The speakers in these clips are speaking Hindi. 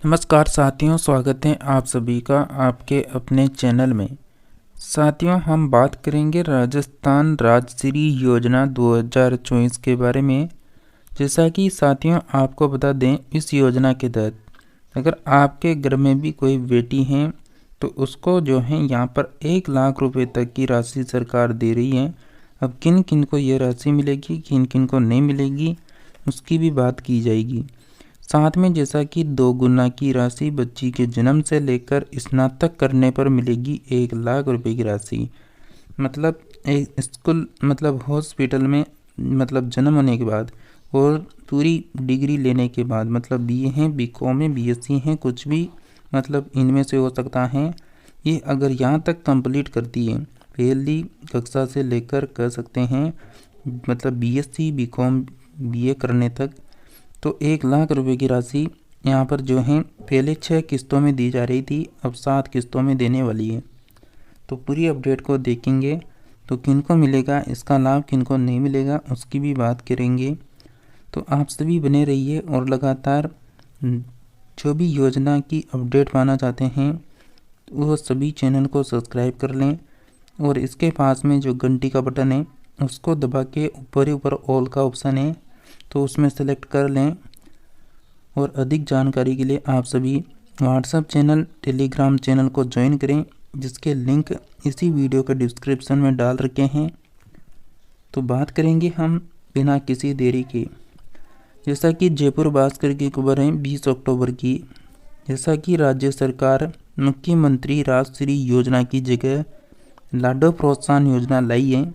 नमस्कार साथियों, स्वागत है आप सभी का आपके अपने चैनल में। साथियों, हम बात करेंगे राजस्थान राजश्री योजना 2024 के बारे में। जैसा कि साथियों आपको बता दें, इस योजना के तहत अगर आपके घर में भी कोई बेटी है तो उसको जो है यहाँ पर 1 लाख रुपए तक की राशि सरकार दे रही है। अब किन किन को ये राशि मिलेगी, किन किन को नहीं मिलेगी, उसकी भी बात की जाएगी। साथ में जैसा कि 2 गुना की राशि बच्ची के जन्म से लेकर स्नातक करने पर मिलेगी 1 लाख रुपए की राशि। मतलब एक स्कूल हॉस्पिटल में जन्म होने के बाद और पूरी डिग्री लेने के बाद बीए हैं, बीकॉम है, बीएससी हैं, कुछ भी इनमें से हो सकता है। ये अगर यहाँ तक कंप्लीट करती है, पहली कक्षा से लेकर कर सकते हैं बीएससी बीकॉम बीए करने तक, तो 1 लाख रुपए की राशि यहाँ पर जो है पहले 6 किस्तों में दी जा रही थी, अब 7 किस्तों में देने वाली है। तो पूरी अपडेट को देखेंगे तो किनको मिलेगा इसका लाभ, किनको नहीं मिलेगा उसकी भी बात करेंगे। तो आप सभी बने रहिए और लगातार जो भी योजना की अपडेट पाना चाहते हैं वो सभी चैनल को सब्सक्राइब कर लें और इसके पास में जो घंटी का बटन है उसको दबा के ऊपर ही ऊपर ऑल का ऑप्शन है तो उसमें सेलेक्ट कर लें। और अधिक जानकारी के लिए आप सभी व्हाट्सएप चैनल, टेलीग्राम चैनल को ज्वाइन करें, जिसके लिंक इसी वीडियो के डिस्क्रिप्शन में डाल रखे हैं। तो बात करेंगे हम बिना किसी देरी के। जैसा कि जयपुर भास्कर की खबर है 20 अक्टूबर की, जैसा कि राज्य सरकार मुख्यमंत्री राजश्री योजना की जगह लाडो प्रोत्साहन योजना लाई है।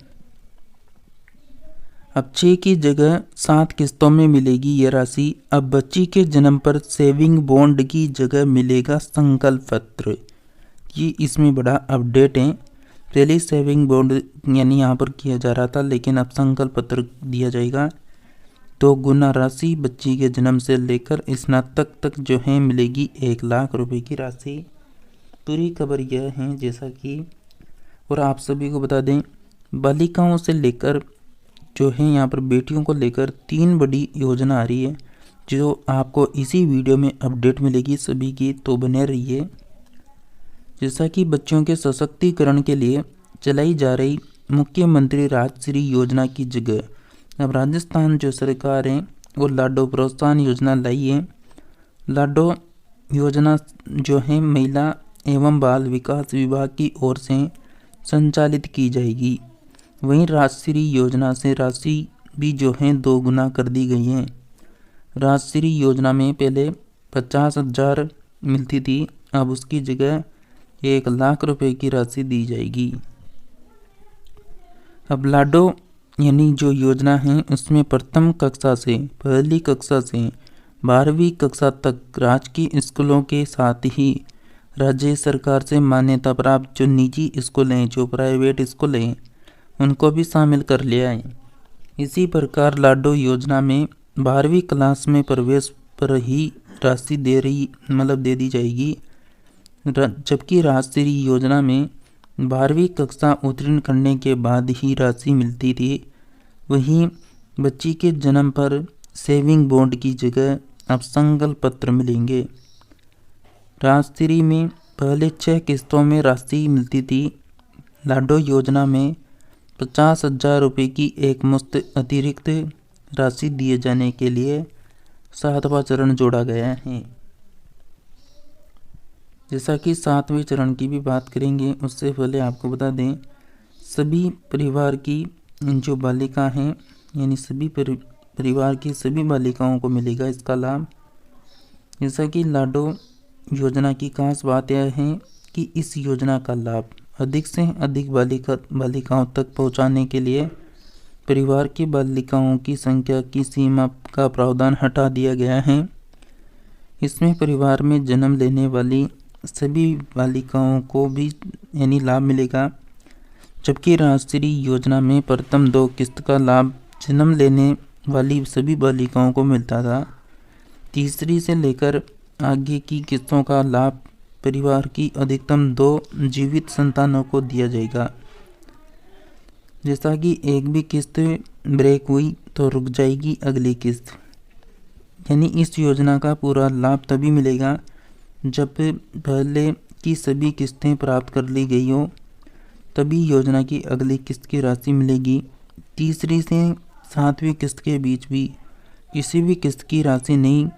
अब 6 की जगह 7 किस्तों में मिलेगी ये राशि। अब बच्ची के जन्म पर सेविंग बॉन्ड की जगह मिलेगा संकल्प पत्र। ये इसमें बड़ा अपडेट है। पहले सेविंग बॉन्ड यानी यहाँ पर किया जा रहा था, लेकिन अब संकल्प पत्र दिया जाएगा। 2 गुना राशि बच्ची के जन्म से लेकर स्नातक तक जो है मिलेगी 1 लाख रुपए की राशि। पूरी खबर यह है जैसा कि, और आप सभी को बता दें, बालिकाओं से लेकर जो है यहाँ पर बेटियों को लेकर 3 बड़ी योजना आ रही है, जो आपको इसी वीडियो में अपडेट मिलेगी सभी की, तो बने रहिए। जैसा कि बच्चों के सशक्तिकरण के लिए चलाई जा रही मुख्यमंत्री राजश्री योजना की जगह अब राजस्थान जो सरकार है वो लाडो प्रोत्साहन योजना लाई है। लाडो योजना जो है महिला एवं बाल विकास विभाग की ओर से संचालित की जाएगी। वहीं राजश्री योजना से राशि भी जो है 2 गुना कर दी गई है। राजश्री योजना में पहले 50,000 मिलती थी, अब उसकी जगह 1 लाख रुपए की राशि दी जाएगी। अब लाडो यानी जो योजना है उसमें प्रथम कक्षा से पहली कक्षा से 12वीं कक्षा तक राजकीय स्कूलों के साथ ही राज्य सरकार से मान्यता प्राप्त जो निजी स्कूल हैं, जो प्राइवेट स्कूल हैं, उनको भी शामिल कर लिया है। इसी प्रकार लाडो योजना में 12वीं क्लास में प्रवेश पर ही राशि दे दी जाएगी, जबकि राजश्री योजना में 12वीं कक्षा उत्तीर्ण करने के बाद ही राशि मिलती थी। वहीं बच्ची के जन्म पर सेविंग बॉन्ड की जगह अब संकल्प पत्र मिलेंगे। राजश्री में पहले 6 किस्तों में राशि मिलती थी। लाडो योजना में 50,000 रुपये की एक मुश्त अतिरिक्त राशि दिए जाने के लिए 7वां चरण जोड़ा गया है। जैसा कि 7वें चरण की भी बात करेंगे, उससे पहले आपको बता दें, सभी परिवार की जो बालिका हैं यानी सभी परिवार की सभी बालिकाओं को मिलेगा इसका लाभ। जैसा कि लाडो योजना की खास बात यह है कि इस योजना का लाभ अधिक से अधिक बालिकाओं तक पहुंचाने के लिए परिवार की बालिकाओं की संख्या की सीमा का प्रावधान हटा दिया गया है। इसमें परिवार में जन्म लेने वाली सभी बालिकाओं को भी यानी लाभ मिलेगा, जबकि राजश्री योजना में प्रथम 2 किस्त का लाभ जन्म लेने वाली सभी बालिकाओं को मिलता था। तीसरी से लेकर आगे की किस्तों का लाभ परिवार की अधिकतम 2 जीवित संतानों को दिया जाएगा। जैसा कि एक भी किस्त ब्रेक हुई तो रुक जाएगी अगली किस्त। यानी इस योजना का पूरा लाभ तभी मिलेगा जब पहले की सभी किस्तें प्राप्त कर ली गई हो तभी योजना की अगली किस्त की राशि मिलेगी। तीसरी से 7वीं किस्त के बीच भी किसी भी किस्त की राशि नहीं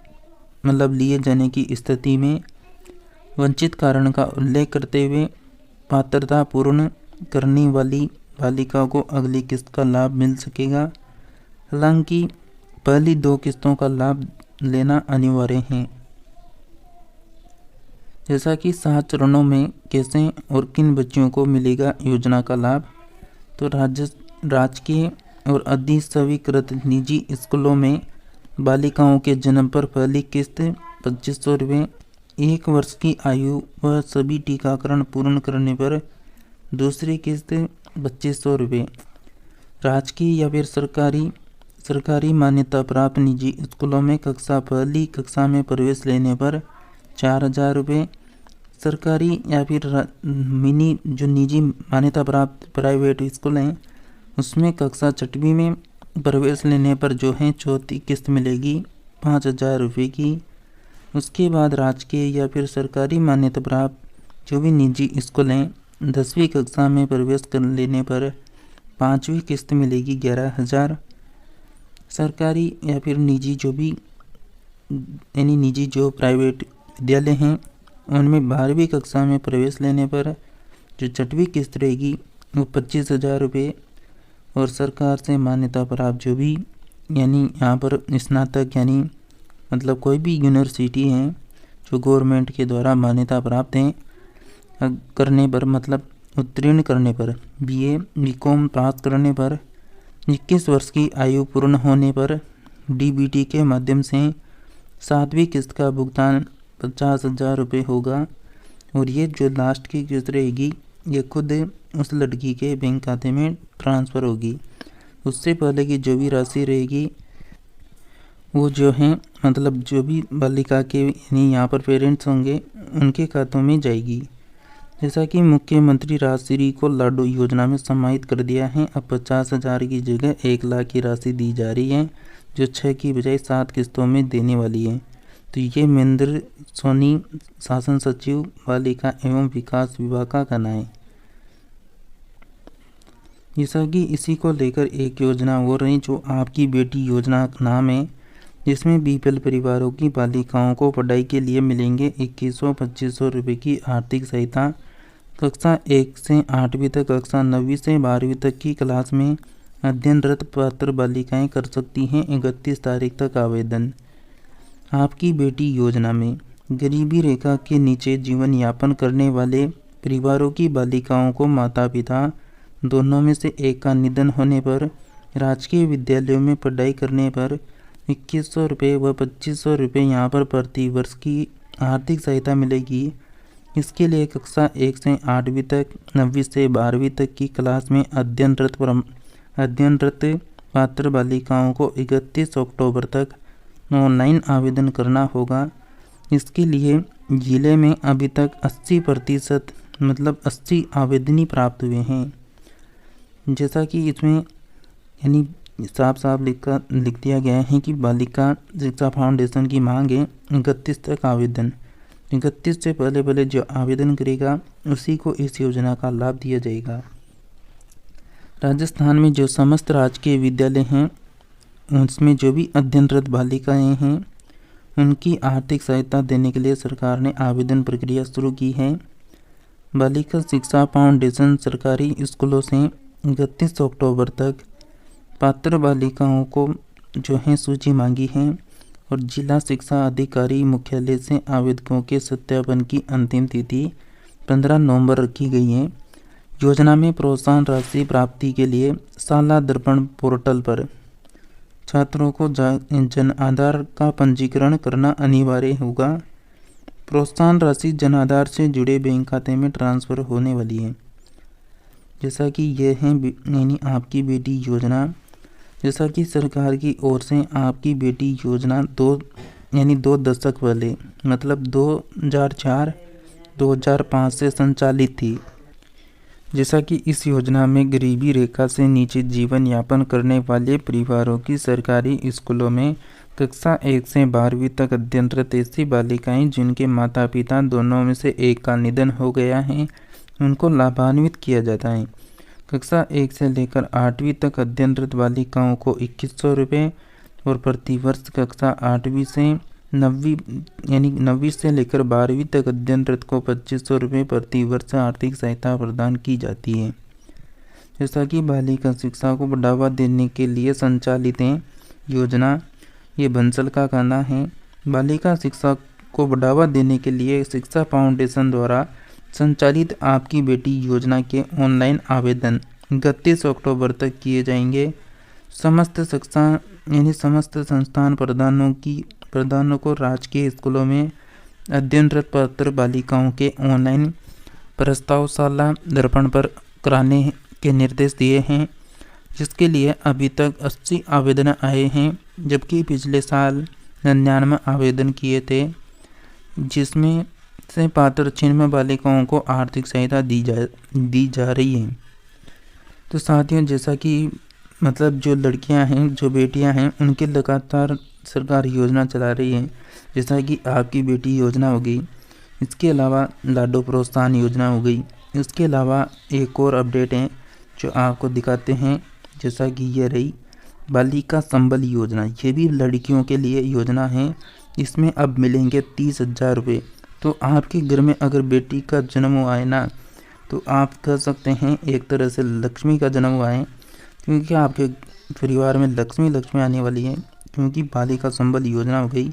लिए जाने की स्थिति में वंचित कारण का उल्लेख करते हुए पात्रता पूर्ण करने वाली बालिकाओं को अगली किस्त का लाभ मिल सकेगा। हालांकि पहली 2 किस्तों का लाभ लेना अनिवार्य है। जैसा कि 7 चरणों में कैसे और किन बच्चियों को मिलेगा योजना का लाभ, तो राजकीय और अधिस्वीकृत निजी स्कूलों में बालिकाओं के जन्म पर पहली किस्त 2500 रुपये, 1 वर्ष की आयु व सभी टीकाकरण पूर्ण करने पर दूसरी किस्त 2500 रुपये। राजकीय या फिर सरकारी मान्यता प्राप्त निजी स्कूलों में पहली कक्षा में प्रवेश लेने पर 4000 रुपये। सरकारी या फिर जो निजी मान्यता प्राप्त प्राइवेट स्कूल हैं उसमें कक्षा 6वीं में प्रवेश लेने पर जो है चौथी किस्त मिलेगी 5000 रुपये की। उसके बाद राजकीय या फिर सरकारी मान्यता प्राप्त जो भी निजी स्कूल हैं 10वीं कक्षा में प्रवेश कर लेने पर 5वीं किस्त मिलेगी 11000। सरकारी या फिर निजी जो प्राइवेट विद्यालय हैं उनमें 12वीं कक्षा में प्रवेश लेने पर जो 6वीं किस्त रहेगी वो 25,000 रुपये। और सरकार से मान्यता प्राप्त जो भी यहाँ पर स्नातक कोई भी यूनिवर्सिटी है जो गवर्नमेंट के द्वारा मान्यता प्राप्त हैं करने पर उत्तीर्ण करने पर BA BCom पास करने पर 21 वर्ष की आयु पूर्ण होने पर DBT के माध्यम से 7वीं किस्त का भुगतान 50,000 रुपये होगा। और ये जो लास्ट की किस्त रहेगी ये खुद उस लड़की के बैंक खाते में ट्रांसफ़र होगी। उससे पहले की जो भी राशि रहेगी वो जो है जो भी बालिका के यहाँ पर पेरेंट्स होंगे उनके खातों में जाएगी। जैसा कि मुख्यमंत्री राजश्री को लाडो योजना में समाहित कर दिया है। अब 50,000 की जगह 1 लाख की राशि दी जा रही है जो 6 की बजाय 7 किस्तों में देने वाली है। तो ये महेंद्र सोनी शासन सचिव बालिका एवं विकास विभाग का कहना है। जैसा कि इसी को लेकर एक योजना हो रही जो आपकी बेटी योजना नाम है, जिसमें BPL परिवारों की बालिकाओं को पढ़ाई के लिए मिलेंगे 2100-2500 रुपये की आर्थिक सहायता। कक्षा 1 से 8वीं तक, कक्षा 9वीं से 12वीं तक की क्लास में अध्ययनरत पात्र बालिकाएं कर सकती हैं 31 तारीख तक आवेदन। आपकी बेटी योजना में गरीबी रेखा के नीचे जीवन यापन करने वाले परिवारों की बालिकाओं को माता पिता दोनों में से एक का निधन होने पर राजकीय विद्यालयों में पढ़ाई करने पर 2100 रुपये व 2500 रुपये यहाँ पर प्रति वर्ष की आर्थिक सहायता मिलेगी। इसके लिए कक्षा 1 से 8वीं तक, 9वीं से 12वीं तक की क्लास में अध्ययनरत पात्र बालिकाओं को 31 अक्टूबर तक ऑनलाइन आवेदन करना होगा। इसके लिए जिले में अभी तक 80% 80 आवेदन ही प्राप्त हुए हैं। जैसा कि इसमें साफ लिख दिया गया है कि बालिका शिक्षा फाउंडेशन की मांग है 31 तक आवेदन। 31 से पहले जो आवेदन करेगा उसी को इस योजना का लाभ दिया जाएगा। राजस्थान में जो समस्त राजकीय विद्यालय हैं उसमें जो भी अध्ययनरत बालिकाएं हैं उनकी आर्थिक सहायता देने के लिए सरकार ने आवेदन प्रक्रिया शुरू की है। बालिका शिक्षा फाउंडेशन सरकारी स्कूलों से 31 अक्टूबर तक पात्र बालिकाओं को जो है सूची मांगी है और जिला शिक्षा अधिकारी मुख्यालय से आवेदकों के सत्यापन की अंतिम तिथि 15 नवंबर रखी गई है। योजना में प्रोत्साहन राशि प्राप्ति के लिए शाला दर्पण पोर्टल पर छात्रों को जन आधार का पंजीकरण करना अनिवार्य होगा। प्रोत्साहन राशि जन आधार से जुड़े बैंक खाते में ट्रांसफ़र होने वाली है। जैसा कि यह है आपकी बेटी योजना। जैसा कि सरकार की ओर से आपकी बेटी योजना 2 दशक पहले 2004-2005 से संचालित थी। जैसा कि इस योजना में गरीबी रेखा से नीचे जीवन यापन करने वाले परिवारों की सरकारी स्कूलों में कक्षा 1 से 12वीं तक अध्ययनरत ऐसी बालिकाएं जिनके माता पिता दोनों में से एक का निधन हो गया है, उनको लाभान्वित किया जाता है। कक्षा 1 से लेकर 8वीं तक अध्ययनरत बालिकाओं को 2100 रुपये और प्रतिवर्ष कक्षा 8वीं से 9वीं से लेकर 12वीं तक अध्ययनरत को 2500 रुपये प्रतिवर्ष आर्थिक सहायता प्रदान की जाती है। जैसा कि बालिका शिक्षा को बढ़ावा देने के लिए संचालित योजना, ये बंसल का कहना है। बालिका शिक्षा को बढ़ावा देने के लिए शिक्षा फाउंडेशन द्वारा संचालित आपकी बेटी योजना के ऑनलाइन आवेदन 31 अक्टूबर तक किए जाएंगे। समस्त संस्थान प्रधानों को राजकीय स्कूलों में अध्ययनरत पात्र बालिकाओं के ऑनलाइन प्रस्तावशाला दर्पण पर कराने के निर्देश दिए हैं, जिसके लिए अभी तक 80 आवेदन आए हैं, जबकि पिछले साल 99 आवेदन किए थे, जिसमें से पात्र 96 बालिकाओं को आर्थिक सहायता दी जा रही है। तो साथियों, जैसा कि जो लड़कियां हैं, जो बेटियां हैं, उनके लगातार सरकार योजना चला रही है, जैसा कि आपकी बेटी योजना हो गई, इसके अलावा लाडो प्रोत्साहन योजना हो गई। इसके अलावा एक और अपडेट है जो आपको दिखाते हैं, जैसा कि ये रही बालिका संबल योजना। ये भी लड़कियों के लिए योजना है। इसमें अब मिलेंगे 30,000 रुपये। तो आपके घर में अगर बेटी का जन्म हुआ है ना, तो आप कह सकते हैं एक तरह से लक्ष्मी का जन्म हुआ है, क्योंकि आपके परिवार में लक्ष्मी आने वाली है। क्योंकि बालिका संबल योजना हो गई,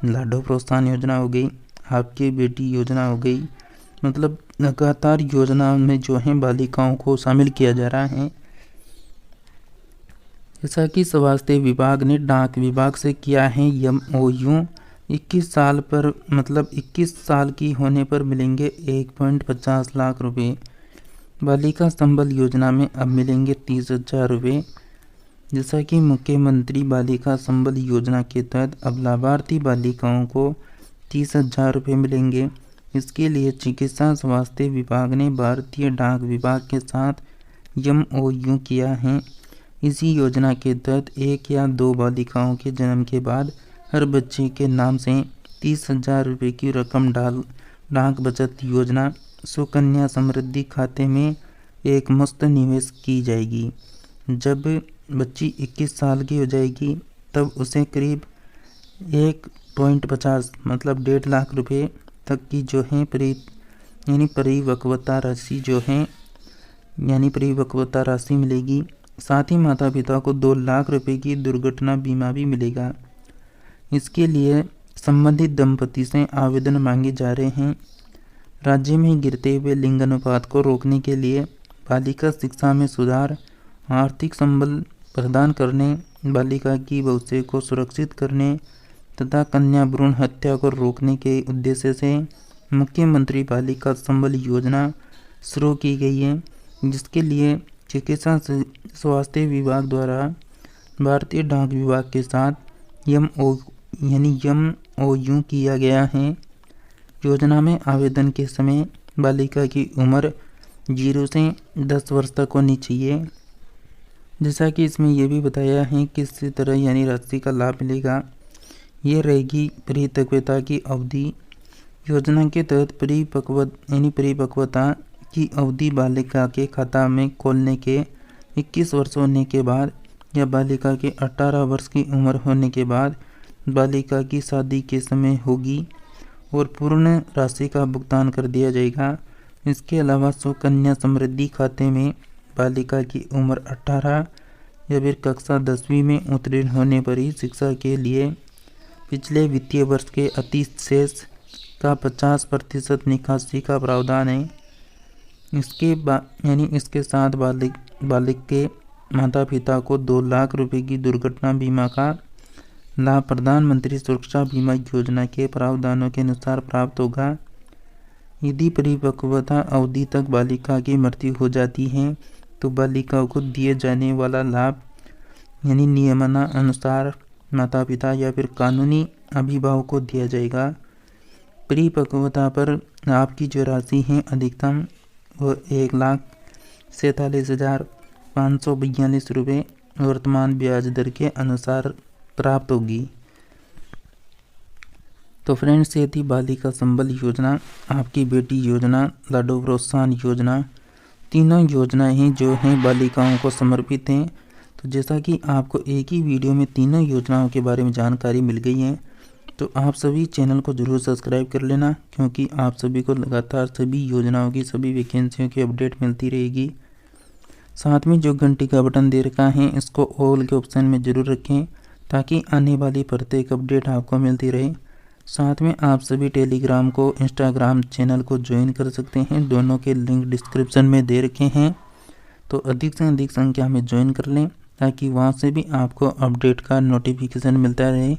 लाडो प्रोत्साहन योजना हो गई, आपकी बेटी योजना हो गई, लगातार योजना में जो है बालिकाओं को शामिल किया जा रहा है। जैसा कि स्वास्थ्य विभाग ने डाक विभाग से किया है MOU, 21 साल पर 21 साल की होने पर मिलेंगे 1.50 लाख रुपए। बालिका संबल योजना में अब मिलेंगे 30,000 रुपये। जैसा कि मुख्यमंत्री बालिका संबल योजना के तहत अब लाभार्थी बालिकाओं को 30,000 रुपये मिलेंगे। इसके लिए चिकित्सा स्वास्थ्य विभाग ने भारतीय डाक विभाग के साथ MOU किया है। इसी योजना के तहत 1 या 2 बालिकाओं के जन्म के बाद हर बच्चे के नाम से 30,000 रुपये की रकम डाक बचत योजना सुकन्या समृद्धि खाते में एक मुफ्त निवेश की जाएगी। जब बच्ची 21 साल की हो जाएगी, तब उसे करीब 1.50 1.5 लाख रुपये तक की जो है परिपक्वता राशि मिलेगी। साथ ही माता पिता को 2 लाख रुपए की दुर्घटना बीमा भी मिलेगा। इसके लिए संबंधित दंपति से आवेदन मांगे जा रहे हैं। राज्य में गिरते हुए लिंग अनुपात को रोकने के लिए बालिका शिक्षा में सुधार, आर्थिक संबल प्रदान करने, बालिका की भविष्य को सुरक्षित करने तथा कन्या भ्रूण हत्या को रोकने के उद्देश्य से मुख्यमंत्री बालिका संबल योजना शुरू की गई है, जिसके लिए चिकित्सा स्वास्थ्य विभाग द्वारा भारतीय डाक विभाग के साथ MOU किया गया है। योजना में आवेदन के समय बालिका की उम्र 0 से 10 वर्ष तक होनी चाहिए। जैसा कि इसमें यह भी बताया है किस तरह राशि का लाभ मिलेगा। ये रहेगी परिपक्वता की अवधि। योजना के तहत परिपक्वता की अवधि बालिका के खाता में खोलने के 21 वर्ष होने के बाद या बालिका के 18 वर्ष की उम्र होने के बाद बालिका की शादी के समय होगी और पूर्ण राशि का भुगतान कर दिया जाएगा। इसके अलावा सुकन्या समृद्धि खाते में बालिका की उम्र 18 या फिर कक्षा 10वीं में उत्तीर्ण होने पर ही शिक्षा के लिए पिछले वित्तीय वर्ष के अतिशेष का 50% निकासी का प्रावधान है। इसके साथ बालिक के माता पिता को 2 लाख रुपए की दुर्घटना बीमा का लाभ प्रधानमंत्री सुरक्षा बीमा योजना के प्रावधानों के अनुसार प्राप्त होगा। यदि परिपक्वता अवधि तक बालिका की मृत्यु हो जाती है तो बालिका को दिए जाने वाला लाभ नियमानुसार माता पिता या फिर कानूनी अभिभावक को दिया जाएगा। परिपक्वता पर आपकी जो राशि है अधिकतम वो 1,47,542 रुपये वर्तमान ब्याज दर के अनुसार प्राप्त होगी। तो फ्रेंड्स, ये थी बालिका संबल योजना, आपकी बेटी योजना, लाडो प्रोत्साहन योजना। तीनों योजनाएं हैं जो हैं बालिकाओं को समर्पित हैं। तो जैसा कि आपको एक ही वीडियो में तीनों योजनाओं के बारे में जानकारी मिल गई है, तो आप सभी चैनल को ज़रूर सब्सक्राइब कर लेना, क्योंकि आप सभी को लगातार सभी योजनाओं की, सभी वैकेंसियों की अपडेट मिलती रहेगी। साथ में जो घंटी का बटन दे रखा है, इसको ऑल के ऑप्शन में ज़रूर रखें, ताकि आने वाली प्रत्येक अपडेट आपको मिलती रहे। साथ में आप सभी टेलीग्राम को, इंस्टाग्राम चैनल को ज्वाइन कर सकते हैं, दोनों के लिंक डिस्क्रिप्शन में दे रखे हैं। तो अधिक से अधिक संख्या में ज्वाइन कर लें, ताकि वहां से भी आपको अपडेट का नोटिफिकेशन मिलता रहे।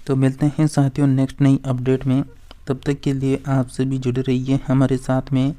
तो मिलते हैं साथियों नेक्स्ट नई अपडेट में। तब तक के लिए आप सभी जुड़े रहिए हमारे साथ में।